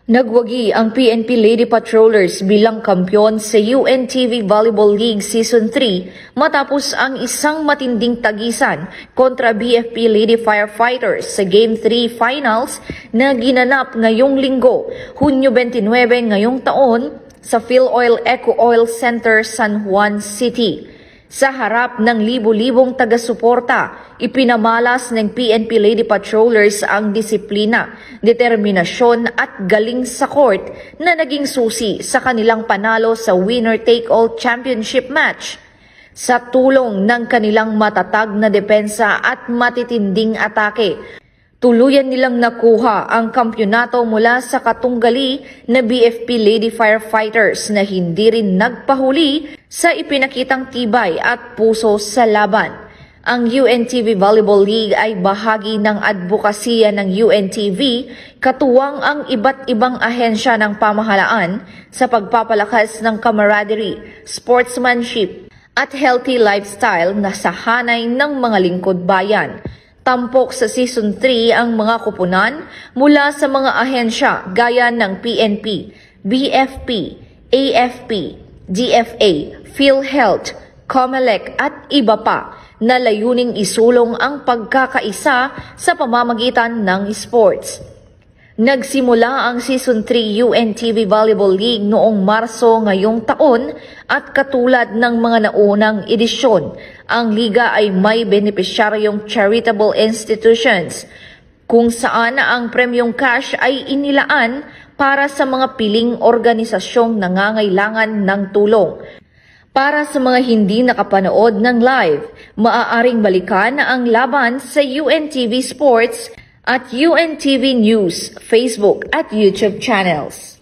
Nagwagi ang PNP Lady Patrollers bilang kampyon sa UNTV Volleyball League Season 3 matapos ang isang matinding tagisan kontra BFP Lady Firefighters sa Game 3 Finals na ginanap ngayong linggo, Hunyo 29 ngayong taon sa PhilOil Eco Oil Center, San Juan City. Sa harap ng libo-libong taga-suporta, ipinamalas ng PNP Lady Patrollers ang disiplina, determinasyon at galing sa court na naging susi sa kanilang panalo sa winner-take-all championship match. Sa tulong ng kanilang matatag na depensa at matitinding atake, tuluyan nilang nakuha ang kampyonato mula sa katunggali na BFP Lady Firefighters na hindi rin nagpahuli sa ipinakitang tibay at puso sa laban. Ang UNTV Volleyball League ay bahagi ng advokasya ng UNTV, katuwang ang iba't ibang ahensya ng pamahalaan sa pagpapalakas ng camaraderie, sportsmanship at healthy lifestyle na sahanay ng mga lingkod bayan. Tampok sa Season 3 ang mga kupunan mula sa mga ahensya gaya ng PNP, BFP, AFP, DFA, PhilHealth, COMELEC at iba pa na layuning isulong ang pagkakaisa sa pamamagitan ng sports. Nagsimula ang Season 3 UNTV Volleyball League noong Marso ngayong taon at katulad ng mga naunang edisyon, ang liga ay may benepisyaryong charitable institutions kung saan ang premyong cash ay inilaan para sa mga piling organisasyong nangangailangan ng tulong. Para sa mga hindi nakapanood ng live, maaaring balikan ang laban sa UNTV Sports at UNTV News, Facebook at YouTube channels.